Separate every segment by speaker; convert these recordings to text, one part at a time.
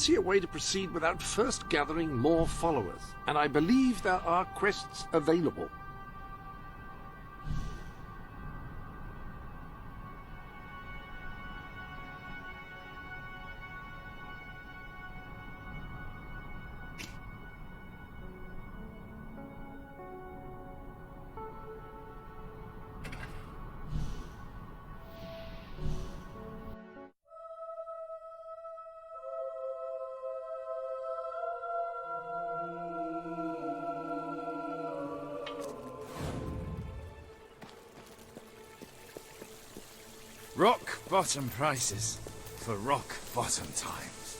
Speaker 1: see a way to proceed without first gathering more followers, and I believe there are quests available.
Speaker 2: Rock bottom prices for rock bottom times.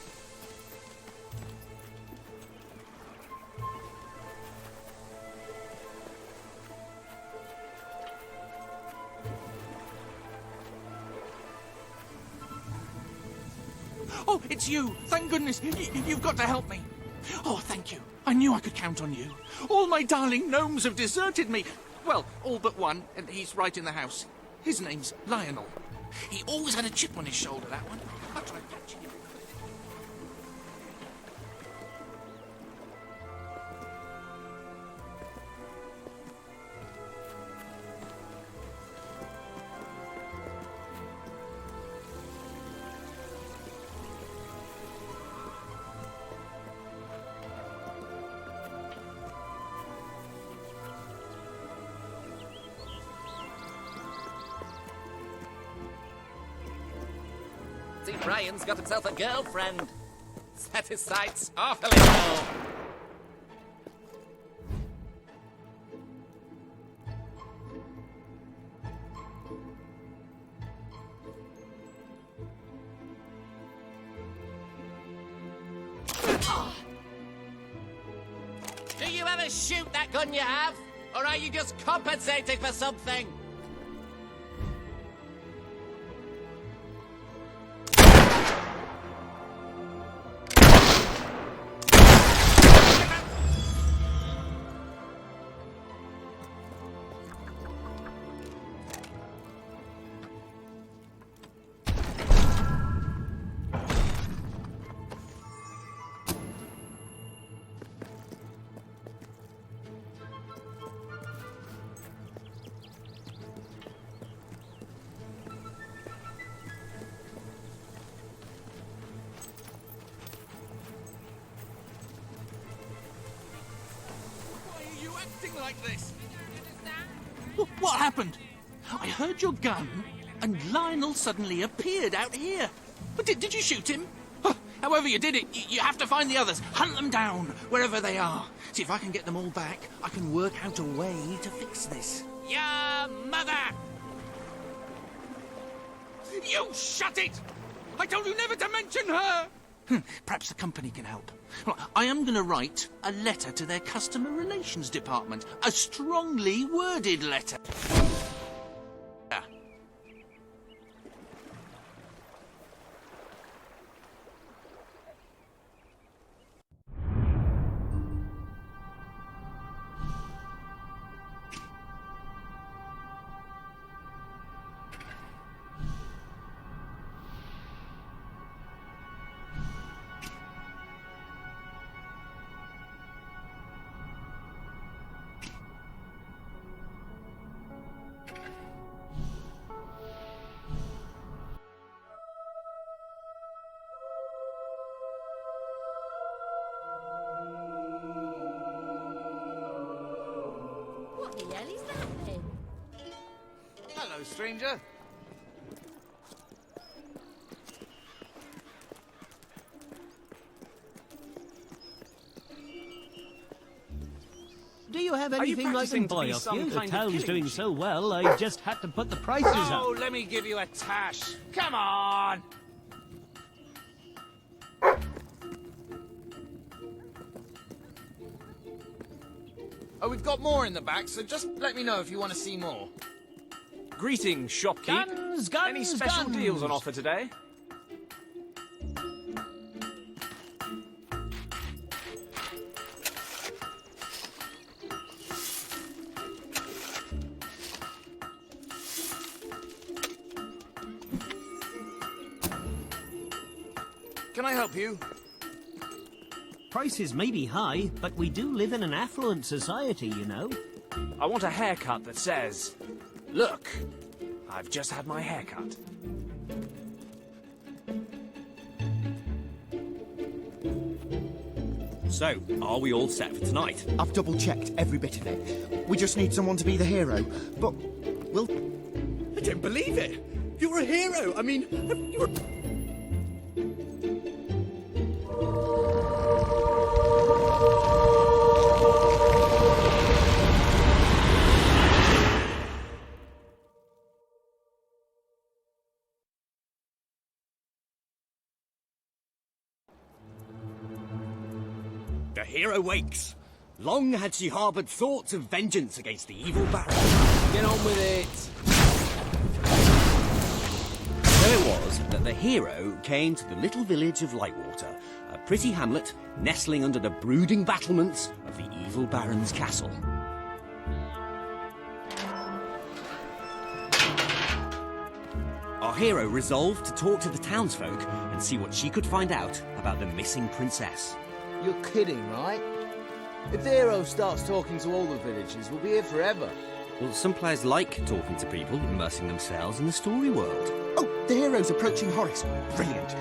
Speaker 3: Oh, it's you! Thank goodness! You've got to help me! Oh, thank you. I knew I could count on you. All my darling gnomes have deserted me. Well, all but one, and he's right in the house. His name's Lionel. He always had a chip on his shoulder, that one. I'll try catching him.
Speaker 4: See, Brian's got himself a girlfriend. Set his sights awfully low. Do you ever shoot that gun you have? Or are you just compensating for something?
Speaker 3: Like this. What happened? I heard your gun, and Lionel suddenly appeared out here. But did you shoot him? However you did it, you have to find the others. Hunt them down, wherever they are. See, if I can get them all back, I can work out a way to fix this.
Speaker 4: Your mother!
Speaker 3: You shut it! I told you never to mention her! Perhaps the company can help. Well, I am going to write a letter to their customer relations department. A strongly worded letter.
Speaker 5: What the hell is that then?
Speaker 2: Hello, stranger.
Speaker 6: Do you have anything I can buy off you? The town's doing so well, I just had to put the prices up.
Speaker 2: Oh, let me give you a tash. Come on! Oh, we've got more in the back, so just let me know if you want to see more.
Speaker 7: Greetings, shopkeep.
Speaker 6: Guns,
Speaker 7: Any special
Speaker 6: guns.
Speaker 7: deals on offer today?
Speaker 2: Can I help you?
Speaker 6: Prices may be high, but we do live in an affluent society, you know.
Speaker 7: I want a haircut that says, "Look, I've just had my haircut."
Speaker 8: So, are we all set for tonight?
Speaker 9: I've double-checked every bit of it. We just need someone to be the hero, but we'll...
Speaker 8: I don't believe it! You're a hero! I mean, you're... The hero wakes. Long had she harboured thoughts of vengeance against the evil Baron.
Speaker 2: Get on with it.
Speaker 8: So it was that the hero came to the little village of Lightwater, a pretty hamlet nestling under the brooding battlements of the evil Baron's castle. Our hero resolved to talk to the townsfolk and see what she could find out about the missing princess.
Speaker 2: You're kidding, right? If the hero starts talking to all the villagers, we'll be here forever.
Speaker 8: Well, some players like talking to people, immersing themselves in the story world.
Speaker 9: Oh, the hero's approaching Horace. Brilliant.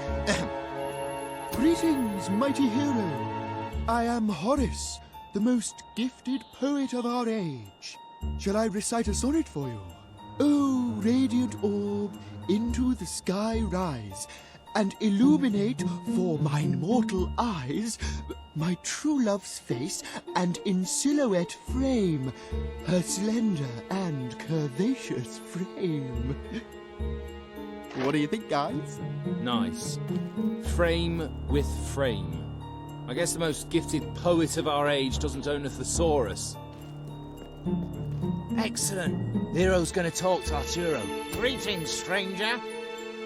Speaker 9: Greetings, mighty hero. I am Horace, the most gifted poet of our age. Shall I recite a sonnet for you? Oh, radiant orb, into the sky rise, and illuminate for mine mortal eyes my true love's face, and in silhouette frame her slender and curvaceous frame. What do you think, guys?
Speaker 2: Nice. Frame with frame. I guess the most gifted poet of our age doesn't own a thesaurus. Excellent. The hero's going to talk to Arturo. Greetings, stranger.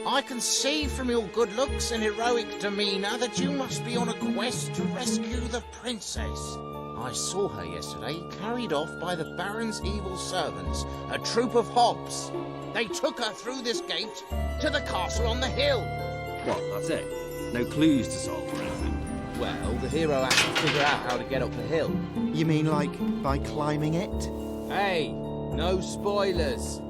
Speaker 2: I can see from your good looks and heroic demeanour that you must be on a quest to rescue the princess. I saw her yesterday, carried off by the Baron's evil servants, a troop of hobs. They took her through this gate to the castle on the hill.
Speaker 8: What, that's it? No clues to solve or anything?
Speaker 2: Well, the hero has to figure out how to get up the hill.
Speaker 9: You mean like by climbing it?
Speaker 2: Hey, no spoilers.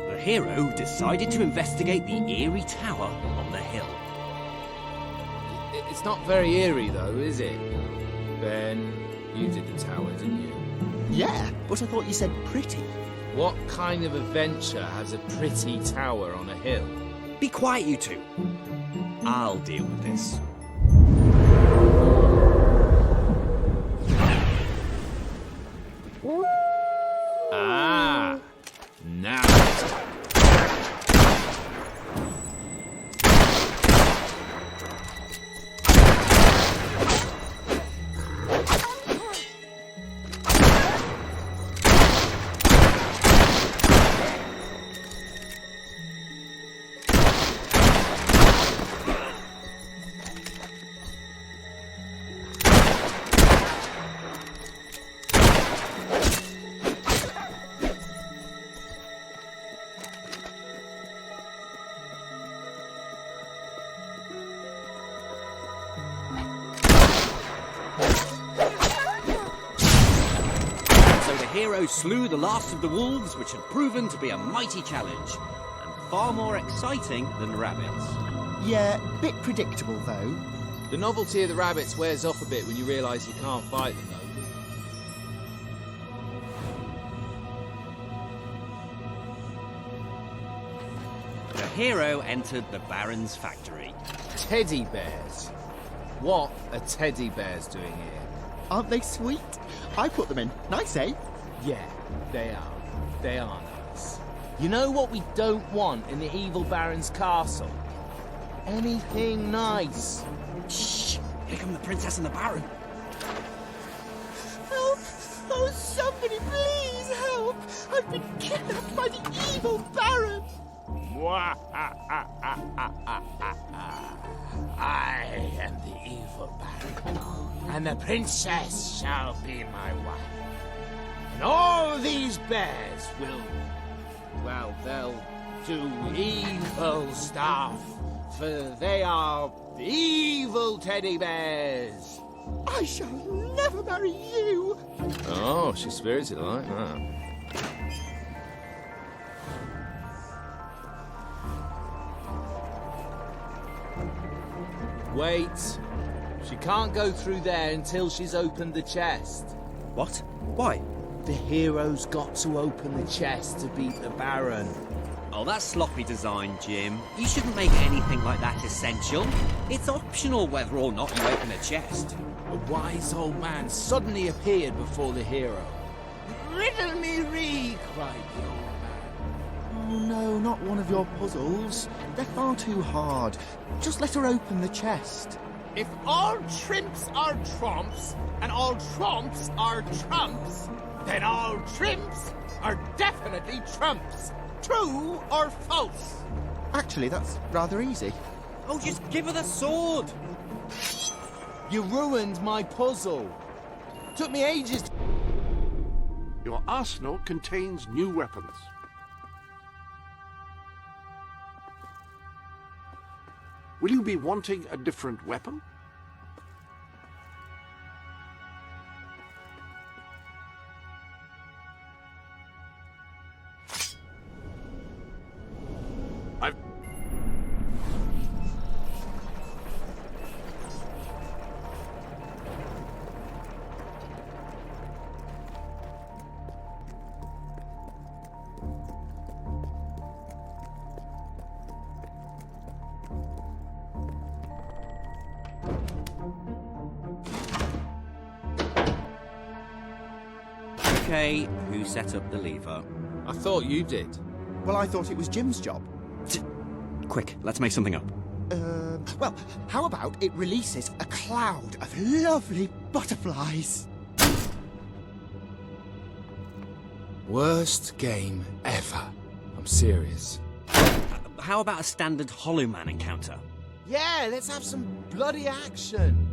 Speaker 8: The hero decided to investigate the eerie tower on the hill.
Speaker 2: It's not very eerie, though, is it? Ben, you did the tower, didn't you?
Speaker 9: Yeah, but I thought you said pretty.
Speaker 2: What kind of adventure has a pretty tower on a hill?
Speaker 8: Be quiet, you two. I'll deal with this.
Speaker 2: Ah, now it's time.
Speaker 8: Hero slew the last of the wolves, which had proven to be a mighty challenge, and far more exciting than rabbits.
Speaker 9: Yeah, bit predictable though.
Speaker 2: The novelty of the rabbits wears off a bit when you realise you can't fight them, though.
Speaker 8: The hero entered the Baron's factory.
Speaker 2: Teddy bears. What are teddy bears doing here?
Speaker 9: Aren't they sweet? I put them in. Nice, eh?
Speaker 2: Yeah, they are. They are nice. You know what we don't want in the evil Baron's castle? Anything nice.
Speaker 8: Shh! Here come the princess and the Baron.
Speaker 9: Help! Oh, somebody please help! I've been kidnapped by the evil Baron!
Speaker 2: I am the evil Baron, and the princess shall be my wife. And these bears will... well, they'll do evil stuff. For they are evil teddy bears.
Speaker 9: I shall never marry you.
Speaker 4: Oh, she's spirited like that.
Speaker 2: Wait. She can't go through there until she's opened the chest.
Speaker 8: What? Why?
Speaker 2: The hero's got to open the chest to beat the Baron.
Speaker 8: Oh, that's sloppy design, Jim. You shouldn't make anything like that essential. It's optional whether or not you open a chest.
Speaker 2: A wise old man suddenly appeared before the hero. Riddle me ree, cried the old man.
Speaker 9: Oh no, not one of your puzzles. They're far too hard. Just let her open the chest.
Speaker 2: If all trimps are trumps, and all trumps are trumps, then all trimps are definitely trumps. True or false?
Speaker 9: Actually, that's rather easy.
Speaker 8: Oh, just give her the sword!
Speaker 2: You ruined my puzzle. Took me ages to...
Speaker 1: Your arsenal contains new weapons. Will you be wanting a different weapon?
Speaker 8: Okay, who set up the lever?
Speaker 2: I thought you did.
Speaker 9: Well, I thought it was Jim's job.
Speaker 8: Quick, let's make something up.
Speaker 9: Well, how about it releases a cloud of lovely butterflies?
Speaker 7: Worst game ever. I'm serious.
Speaker 8: How about a standard Hollow Man encounter?
Speaker 2: Yeah, let's have some bloody action.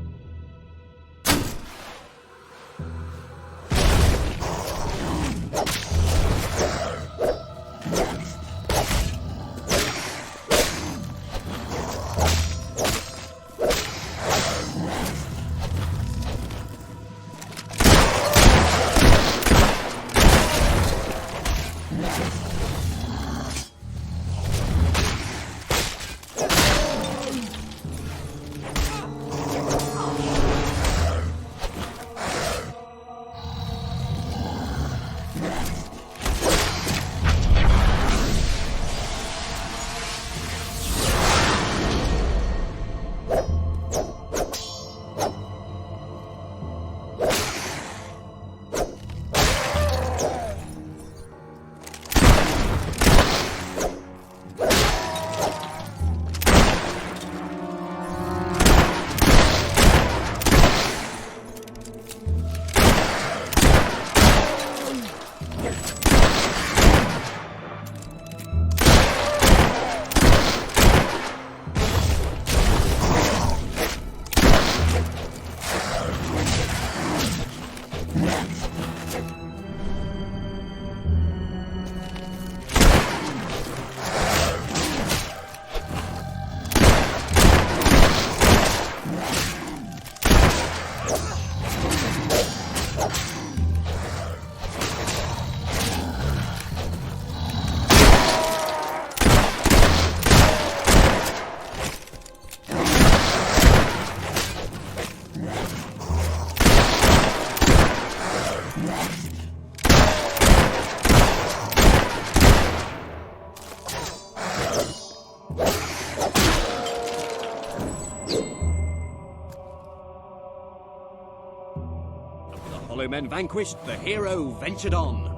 Speaker 8: Hollow men vanquished, the hero ventured on.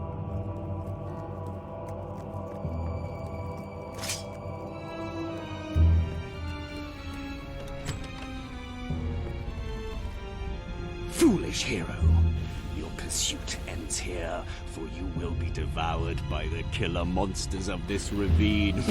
Speaker 10: Foolish hero, your pursuit ends here, for you will be devoured by the killer monsters of this ravine.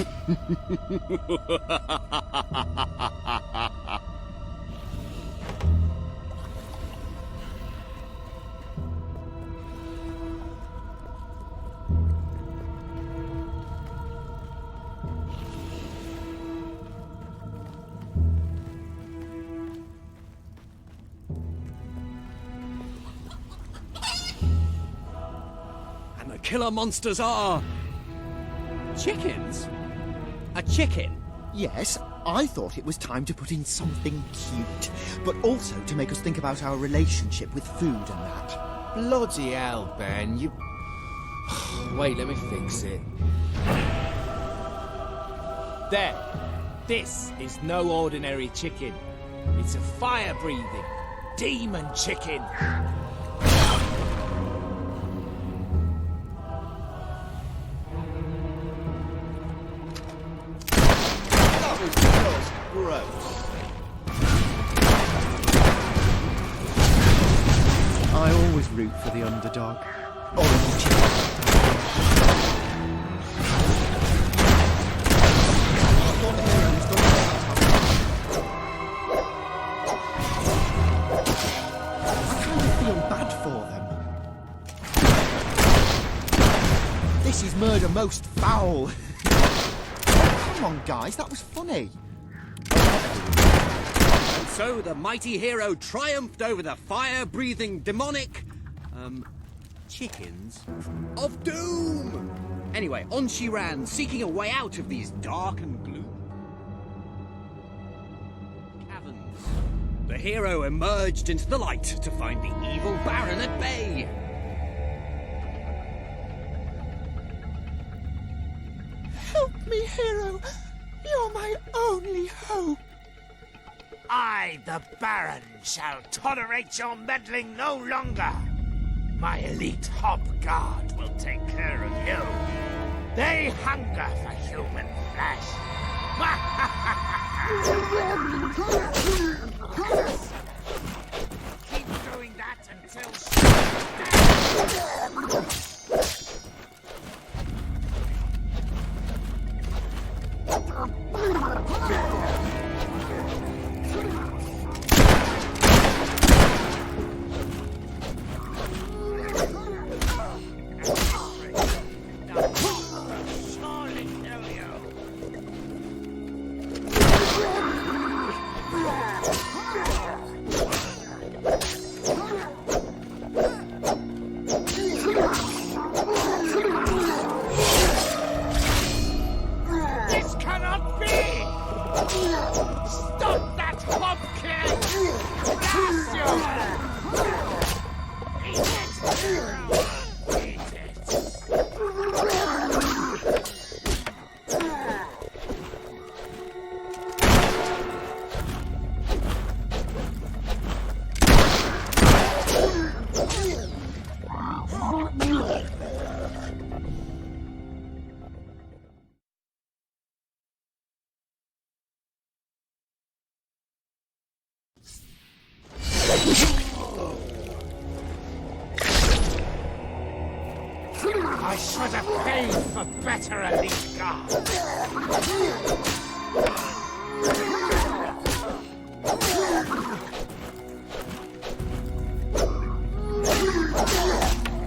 Speaker 8: The killer monsters are... chickens? A chicken?
Speaker 9: Yes, I thought it was time to put in something cute, but also to make us think about our relationship with food and that.
Speaker 2: Bloody hell, Ben, you... Wait, let me fix it. There. This is no ordinary chicken. It's a fire-breathing demon chicken.
Speaker 9: That was just gross. I always root for the underdog. Orange chicken. This is murder most foul. Come on, guys, that was funny.
Speaker 8: And so the mighty hero triumphed over the fire-breathing demonic... chickens of doom! Anyway, on she ran, seeking a way out of these dark and gloomy caverns. The hero emerged into the light to find the evil Baron at bay.
Speaker 9: Help me, hero. You're my only hope.
Speaker 2: I, the Baron, shall tolerate your meddling no longer. My elite hob guard will take care of you. They hunger for human flesh. Keep doing that until I should have paid for better elite guards.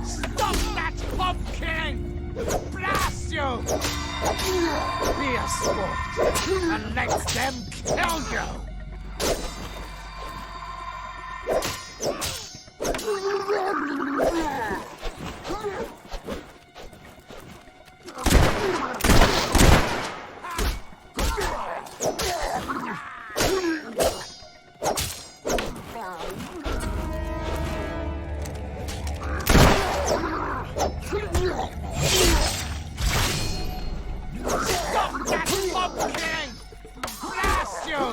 Speaker 2: Stop that pumpkin! Blast you! Be a sport and let them kill you! Stop that pumpkin! Blast you!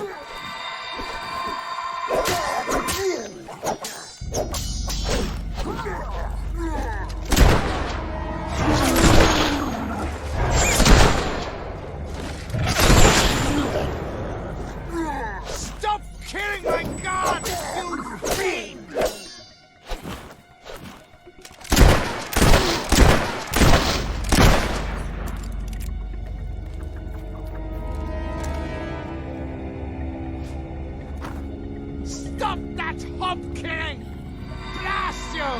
Speaker 2: Stop killing my guard, you fiend! Stop that hob killing! Blast you!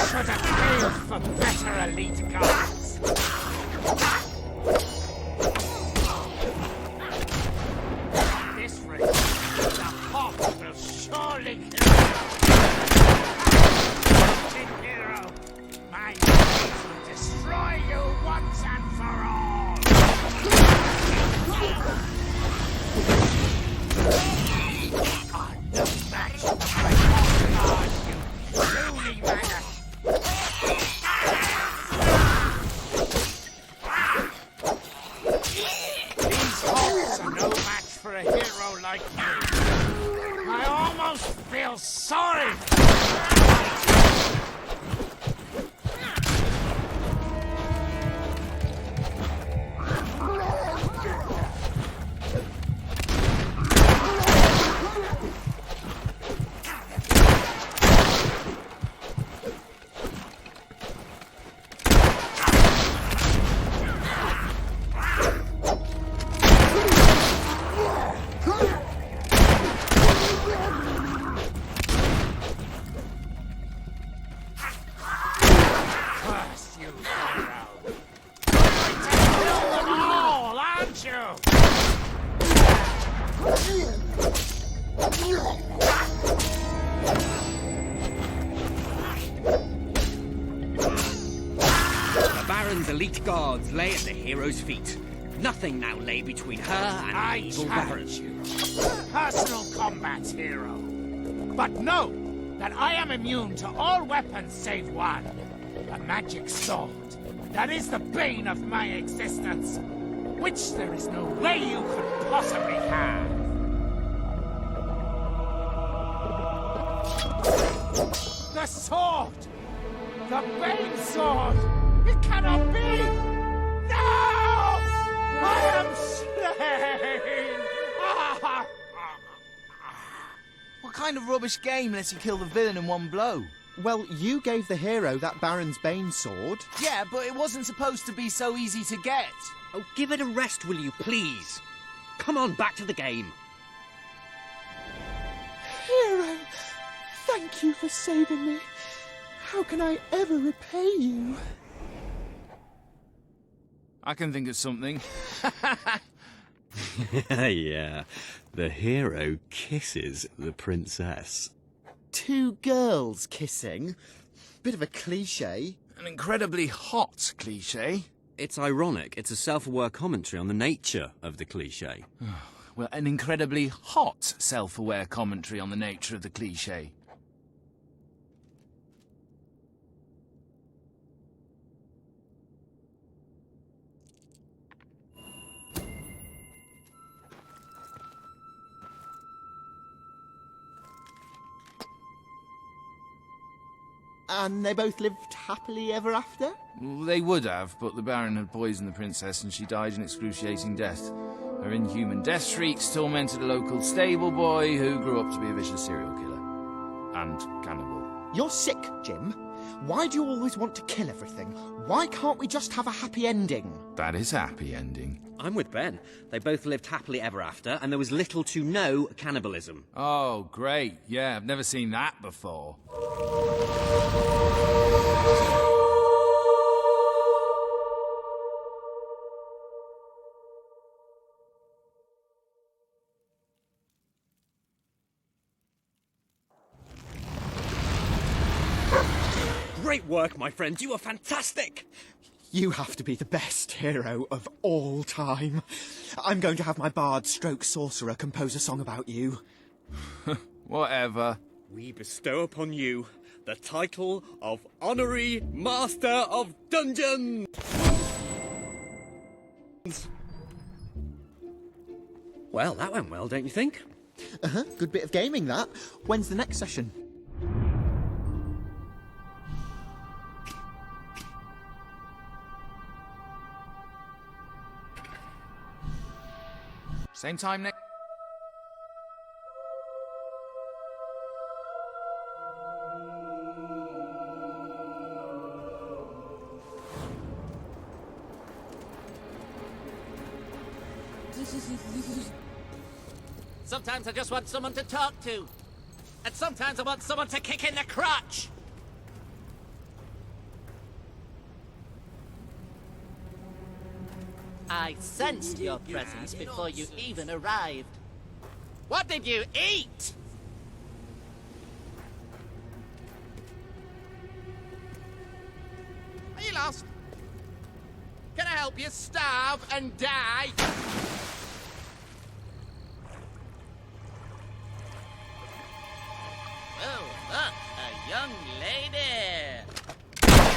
Speaker 2: should have trained for better elite guards. This race, the hawk will surely kill you. Hero, my blades will destroy you once and for all. No match for my guards, you puny maggot. These hawks are no match for a hero like me. I almost feel sorry.
Speaker 8: The Baron's elite guards lay at the hero's feet. Nothing now lay between her and the
Speaker 2: I
Speaker 8: evil Baron.
Speaker 2: challenge you. Personal combat, hero. But know that I am immune to all weapons save one. A magic sword. That is the bane of my existence. Which there is no way you could possibly have. The sword! The bane sword! It cannot be! No! I am slain!
Speaker 11: What kind of rubbish game lets you kill the villain in one blow?
Speaker 12: Well, you gave the hero that Baron's Bane sword.
Speaker 11: Yeah, but it wasn't supposed to be so easy to get.
Speaker 8: Oh, give it a rest, will you, please? Come on, back to the game.
Speaker 9: Hero, thank you for saving me. How can I ever repay you?
Speaker 3: I can think of something.
Speaker 10: Yeah, the hero kisses the princess.
Speaker 12: Two girls kissing? Bit of a cliche.
Speaker 3: An incredibly hot cliché.
Speaker 8: It's ironic. It's a self-aware commentary on the nature of the cliché.
Speaker 3: Well, an incredibly hot self-aware commentary on the nature of the cliché.
Speaker 12: And they both lived happily ever after?
Speaker 3: Well, they would have, but the Baron had poisoned the princess and she died an excruciating death. Her inhuman death shrieks tormented a local stable boy who grew up to be a vicious serial killer. And cannibal.
Speaker 12: You're sick, Jim. Why do you always want to kill everything? Why can't we just have a happy ending?
Speaker 3: That is a happy ending.
Speaker 8: I'm with Ben. They both lived happily ever after, and there was little to no cannibalism.
Speaker 3: Oh, great. Yeah, I've never seen that before.
Speaker 8: Great work, my friend. You were fantastic.
Speaker 12: You have to be the best hero of all time. I'm going to have my bard stroke sorcerer compose a song about you.
Speaker 3: Whatever.
Speaker 8: We bestow upon you the title of Honorary Master of Dungeons. Well, that went well, don't you think?
Speaker 12: Uh-huh, good bit of gaming, that. When's the next session?
Speaker 3: Same time next...
Speaker 4: Sometimes I just want someone to talk to. And sometimes I want someone to kick in the crotch. I sensed your presence before you even arrived. What did you eat? Are you lost? Can I help you starve and die? Oh, look, a young lady.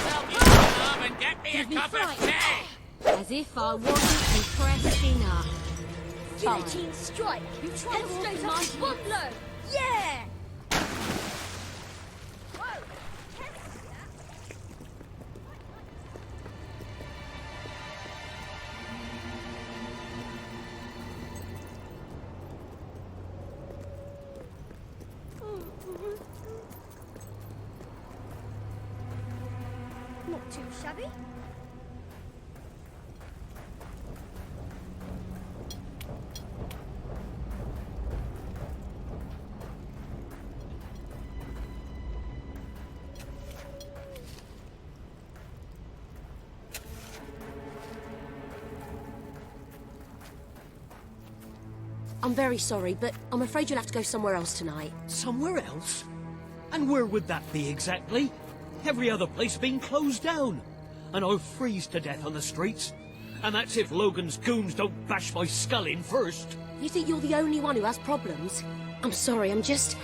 Speaker 4: Help me come and get me a cup of tea.
Speaker 5: As if I wasn't impressed enough. Guillotine strike! You try to straight my one blow! Yeah!
Speaker 13: Not too shabby.
Speaker 14: I'm very sorry, but I'm afraid you'll have to go somewhere else tonight.
Speaker 6: Somewhere else? And where would that be exactly? Every other place being closed down. And I'll freeze to death on the streets. And that's if Logan's goons don't bash my skull in first.
Speaker 14: You think you're the only one who has problems? I'm sorry, I'm just...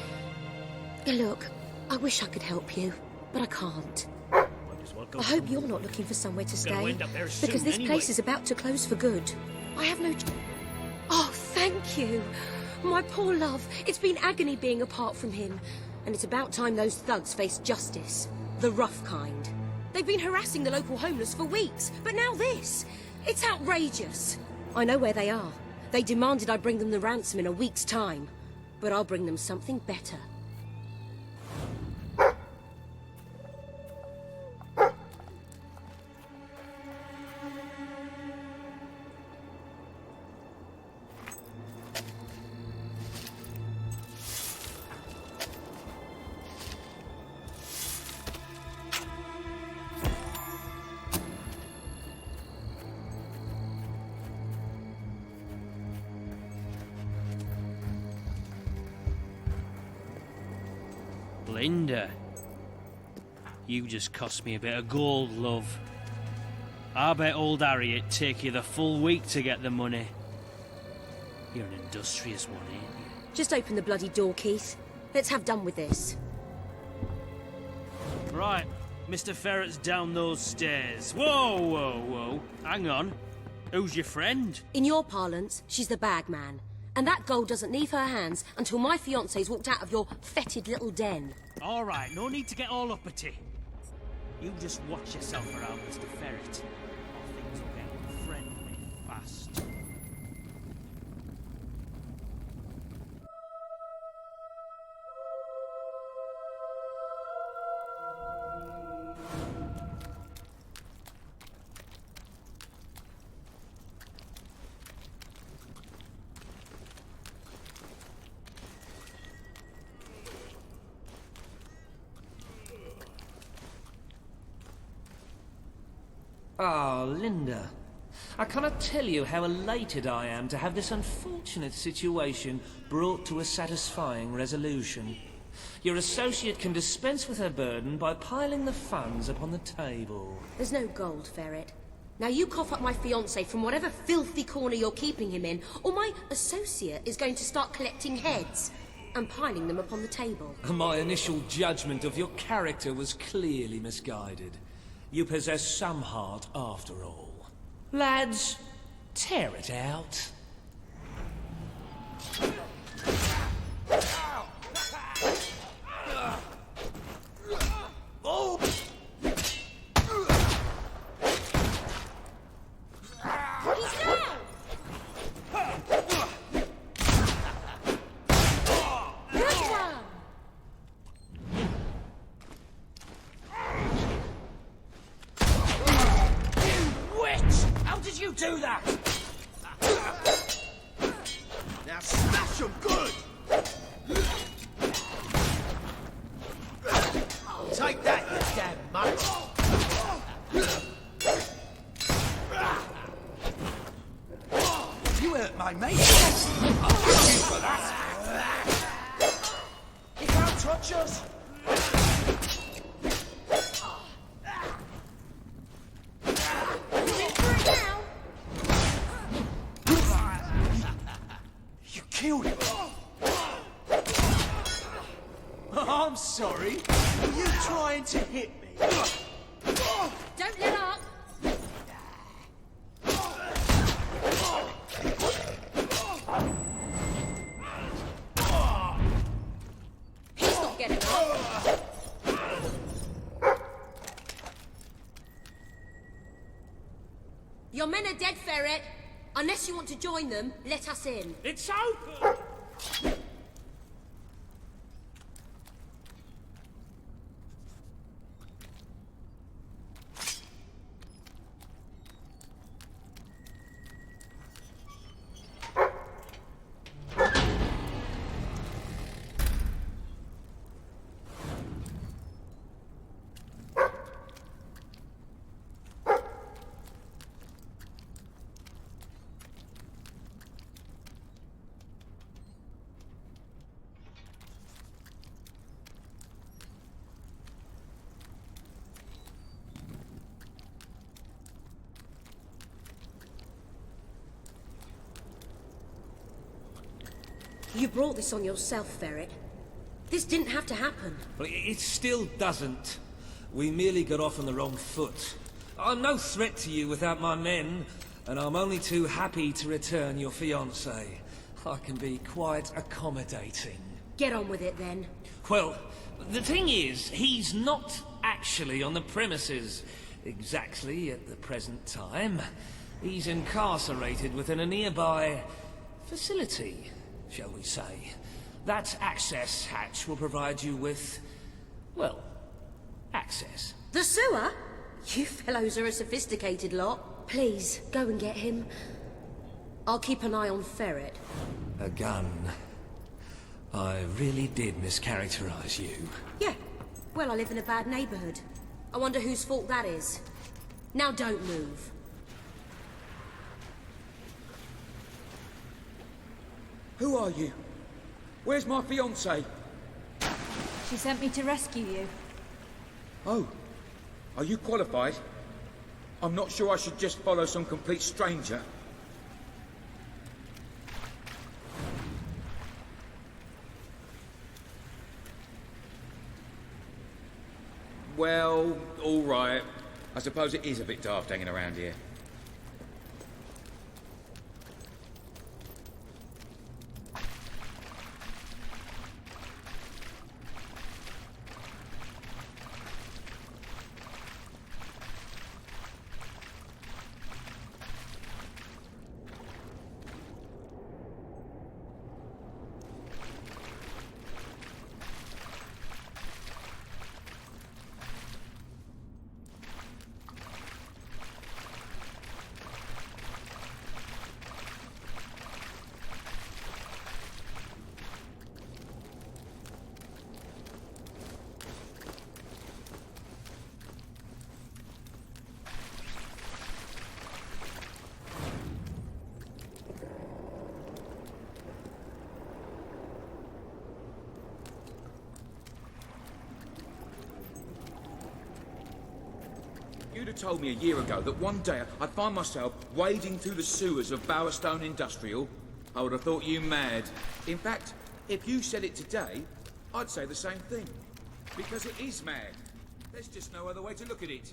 Speaker 14: Look, I wish I could help you, but I can't. I hope you're not looking for somewhere to stay, because this place is about to close for good. I have no... Oh, thank you. My poor love. It's been agony being apart from him. And it's about time those thugs faced justice. The rough kind. They've been harassing the local homeless for weeks, but now this. It's outrageous. I know where they are. They demanded I bring them the ransom in a week's time. But I'll bring them something better.
Speaker 6: Linda, you just cost me a bit of gold, love. I bet old Harriet take you the full week to get the money. You're an industrious one, ain't you?
Speaker 14: Just open the bloody door, Keith. Let's have done with this.
Speaker 6: Right, Mr. Ferret's down those stairs. Whoa, whoa, whoa. Hang on. Who's your friend?
Speaker 14: In your parlance, she's the bag man. And that gold doesn't leave her hands until my fiancé's walked out of your fetid little den.
Speaker 6: All right, no need to get all uppity. You just watch yourself around, Mr. Ferret. Or things will get friendly fast.
Speaker 7: Ah, Linda. I cannot tell you how elated I am to have this unfortunate situation brought to a satisfying resolution. Your associate can dispense with her burden by piling the funds upon the table.
Speaker 14: There's no gold, Ferret. Now you cough up my fiancé from whatever filthy corner you're keeping him in, or my associate is going to start collecting heads and piling them upon the table.
Speaker 7: My initial judgment of your character was clearly misguided. You possess some heart after all. Lads, tear it out.
Speaker 13: Oh! He's down! Good one!
Speaker 7: How did you do that?
Speaker 13: Now smash him good! Take that, you damn mutt! you trying to hit me?
Speaker 5: Don't let up. He's not getting up. Your men are dead, Ferret. Unless you want to join them, let us in.
Speaker 7: It's open!
Speaker 14: You brought this on yourself, Ferret. This didn't have to happen.
Speaker 7: Well, it still doesn't. We merely got off on the wrong foot. I'm no threat to you without my men, and I'm only too happy to return your fiancé. I can be quite accommodating.
Speaker 14: Get on with it, then.
Speaker 7: Well, the thing is, he's not actually on the premises exactly at the present time. He's incarcerated within a nearby facility, shall we say. That access hatch will provide you with, well, access.
Speaker 14: The sewer? You fellows are a sophisticated lot. Please, go and get him. I'll keep an eye on Ferret.
Speaker 7: A gun. I really did mischaracterize you.
Speaker 14: Yeah. Well, I live in a bad neighborhood. I wonder whose fault that is. Now don't move.
Speaker 15: Who are you? Where's my fiancée?
Speaker 5: She sent me to rescue you.
Speaker 15: Oh. Are you qualified? I'm not sure I should just follow some complete stranger. Well, all right. I suppose it is a bit daft hanging around here. You'd have told me a year ago that one day I'd find myself wading through the sewers of Bowerstone Industrial, I would have thought you mad. In fact, if you said it today, I'd say the same thing. Because it is mad. There's just no other way to look at it.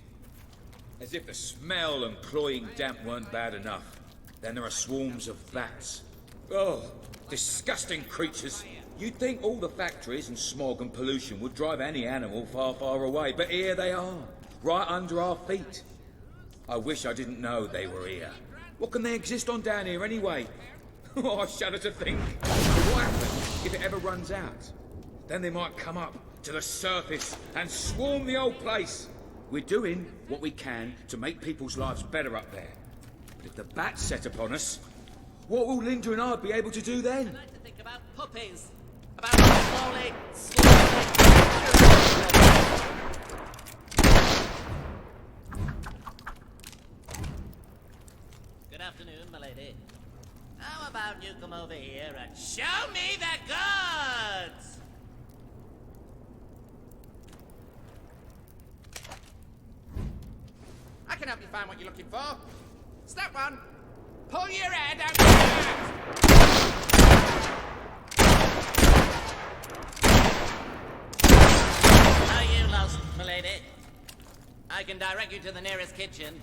Speaker 15: As if the smell and cloying damp weren't bad enough. Then there are swarms of bats. Oh, disgusting creatures. You'd think all the factories and smog and pollution would drive any animal far, far away, but here they are. Right under our feet. I wish I didn't know they were here. What can they exist on down here anyway? Oh, I shudder to think. What happens if it ever runs out? Then they might come up to the surface and swarm the old place. We're doing what we can to make people's lives better up there. But if the bats set upon us, what will Linda and I be able to do then?
Speaker 4: I like to think about puppies. About slowly. Good afternoon, my lady. How about you come over here and show me the goods? I can help you find what you're looking for. Step one, pull your head out of the How you I can direct you to the nearest kitchen.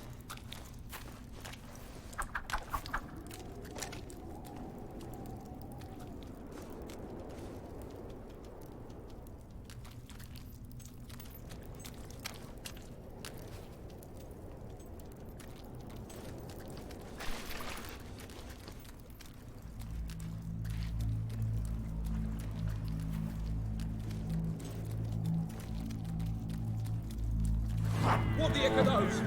Speaker 15: What the heck are those?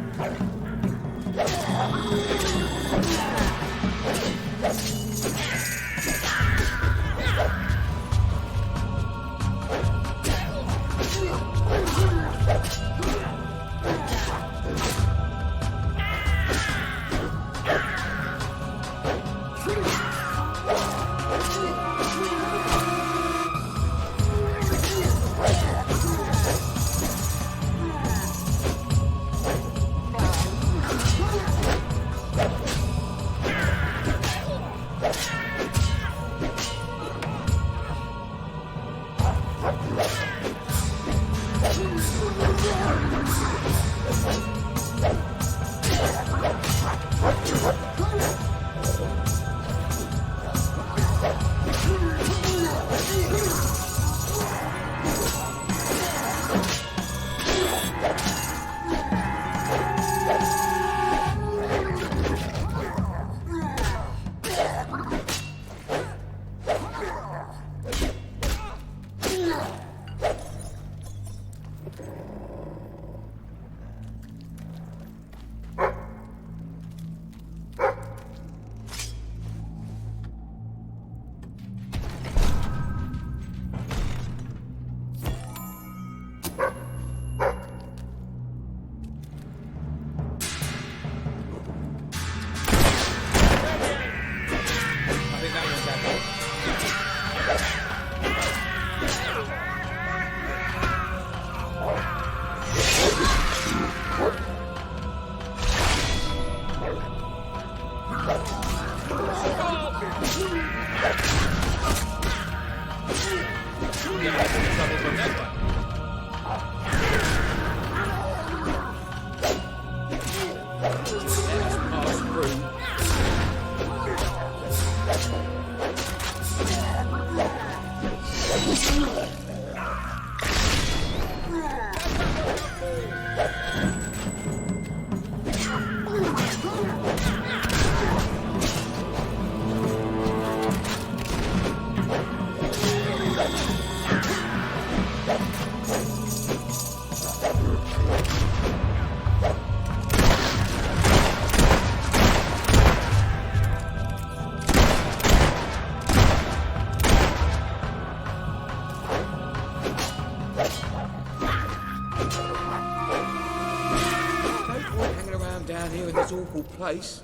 Speaker 15: Down here in this awful place.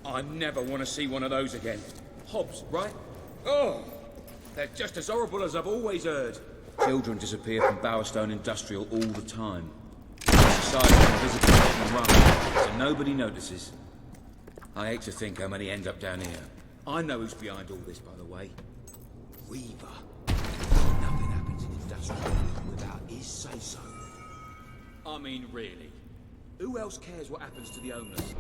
Speaker 15: I never want to see one of those again. Hobbs, right? Oh, they're just as horrible as I've always heard. Children disappear from Bowerstone Industrial all the time. Society invisible and run, so nobody notices. I hate to think how many end up down here. I know who's behind all this, by the way. Weaver. Nothing happens in Industrial without his say-so. I mean, really. Who else cares what happens to the owners?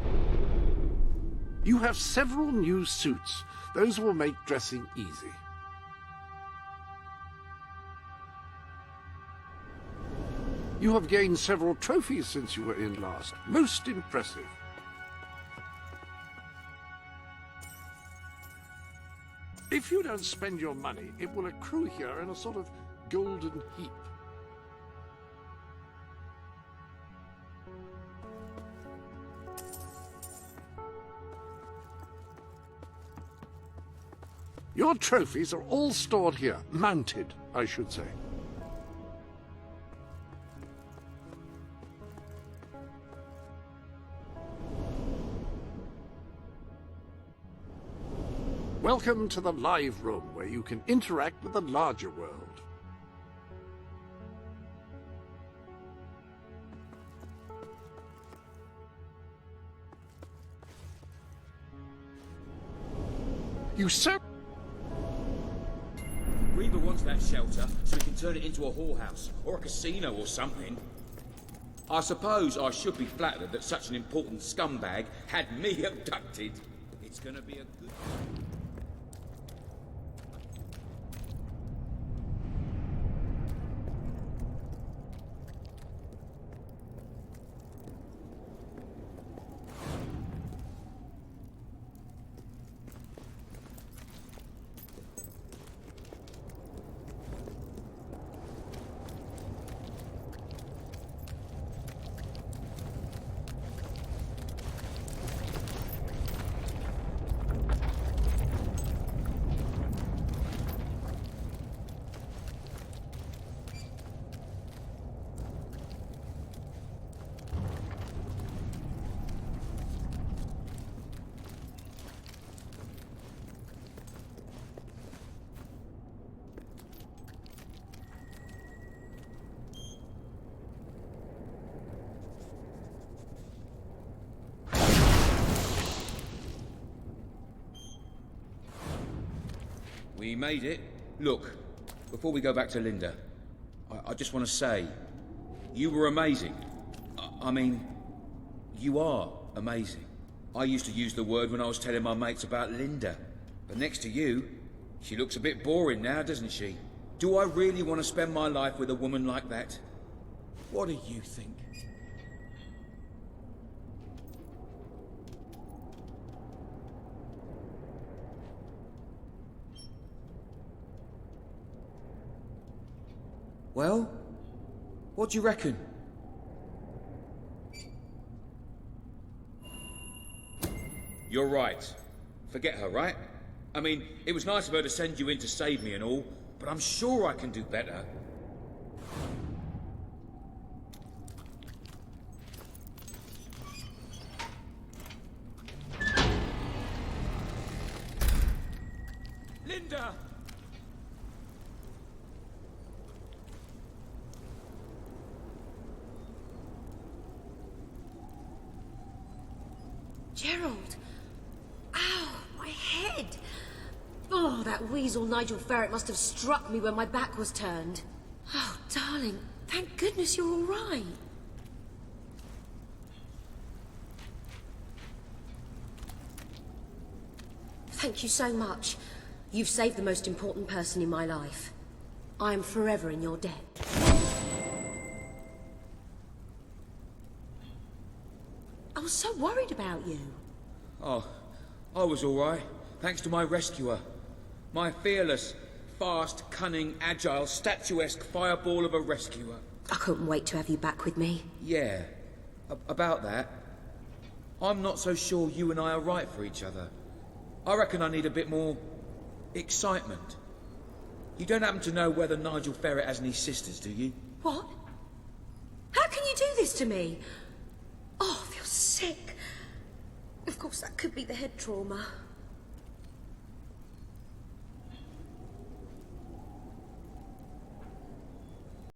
Speaker 1: You have several new suits. Those will make dressing easy. You have gained several trophies since you were in last. Most impressive. If you don't spend your money, it will accrue here in a sort of golden heap. Your trophies are all stored here, mounted, I should say. Welcome to the live room, where you can interact with the larger world. You sir.
Speaker 15: Reaver wants that shelter so he can turn it into a whorehouse or a casino or something. I suppose I should be flattered that such an important scumbag had me abducted. It's gonna be a good... We made it. Look, before we go back to Linda, I just want to say, you were amazing. I mean, you are amazing. I used to use the word when I was telling my mates about Linda. But next to you, she looks a bit boring now, doesn't she? Do I really want to spend my life with a woman like that? What do you think? Well, what do you reckon? You're right. Forget her, right? I mean, it was nice of her to send you in to save me and all, but I'm sure I can do better. Linda!
Speaker 14: Gerald! Ow, my head! Oh, that weasel Nigel Ferret must have struck me when my back was turned. Oh, darling, thank goodness you're all right. Thank you so much. You've saved the most important person in my life. I am forever in your debt. I was so worried about you.
Speaker 15: Oh, I was all right, thanks to my rescuer. My fearless, fast, cunning, agile, statuesque fireball of a rescuer.
Speaker 14: I couldn't wait to have you back with me.
Speaker 15: Yeah, about that. I'm not so sure you and I are right for each other. I reckon I need a bit more excitement. You don't happen to know whether Nigel Ferret has any sisters, do you?
Speaker 14: What? How can you do this to me? Oh, I feel sick. Of course, that could be the head trauma.